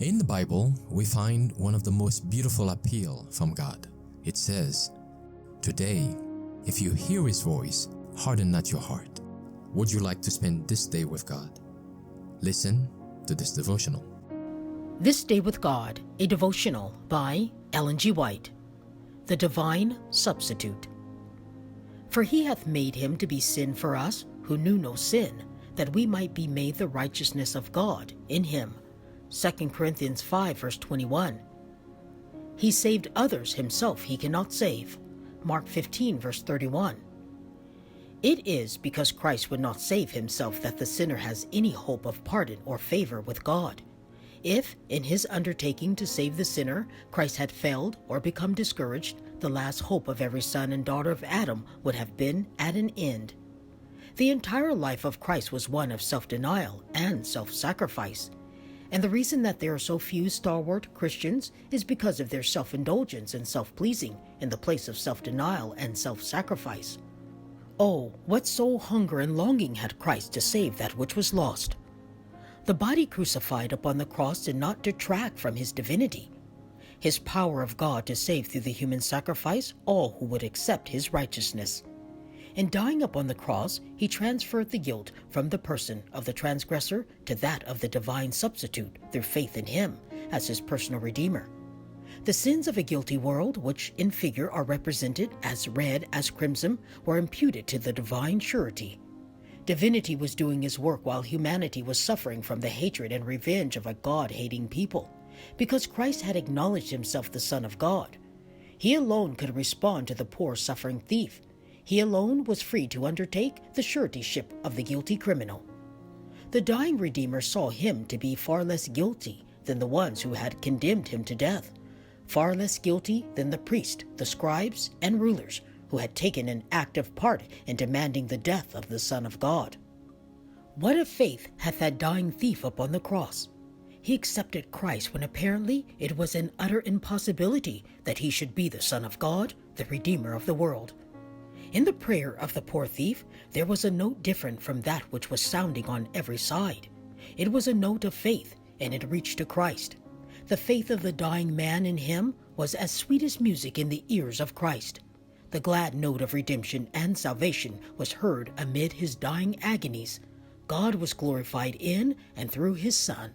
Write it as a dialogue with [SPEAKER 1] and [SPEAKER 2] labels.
[SPEAKER 1] In the Bible, we find one of the most beautiful appeal from God. It says, "Today, if you hear His voice, harden not your heart." Would you like to spend this day with God? Listen to this devotional.
[SPEAKER 2] This Day with God, a devotional by Ellen G. White. The Divine Substitute. For He hath made Him to be sin for us, who knew no sin, that we might be made the righteousness of God in Him. 2 Corinthians 5, verse 21. He saved others, Himself He cannot save. Mark 15, verse 31. It is because Christ would not save Himself that the sinner has any hope of pardon or favor with God. If, in His undertaking to save the sinner, Christ had failed or become discouraged, the last hope of every son and daughter of Adam would have been at an end. The entire life of Christ was one of self-denial and self-sacrifice. And the reason that there are so few stalwart Christians is because of their self-indulgence and self-pleasing in the place of self-denial and self-sacrifice. Oh, what soul hunger and longing had Christ to save that which was lost! The body crucified upon the cross did not detract from His divinity. His power of God to save through the human sacrifice all who would accept His righteousness. In dying upon the cross, He transferred the guilt from the person of the transgressor to that of the divine substitute through faith in Him as His personal Redeemer. The sins of a guilty world, which in figure are represented as red as crimson, were imputed to the divine surety. Divinity was doing His work while humanity was suffering from the hatred and revenge of a God-hating people, because Christ had acknowledged Himself the Son of God. He alone could respond to the poor suffering thief. He alone was free to undertake the suretyship of the guilty criminal. The dying Redeemer saw Him to be far less guilty than the ones who had condemned Him to death, far less guilty than the priests, the scribes, and rulers who had taken an active part in demanding the death of the Son of God. What a faith hath that dying thief upon the cross! He accepted Christ when apparently it was an utter impossibility that He should be the Son of God, the Redeemer of the world. In the prayer of the poor thief, there was a note different from that which was sounding on every side. It was a note of faith, and it reached to Christ. The faith of the dying man in Him was as sweet as music in the ears of Christ. The glad note of redemption and salvation was heard amid His dying agonies. God was glorified in and through His Son.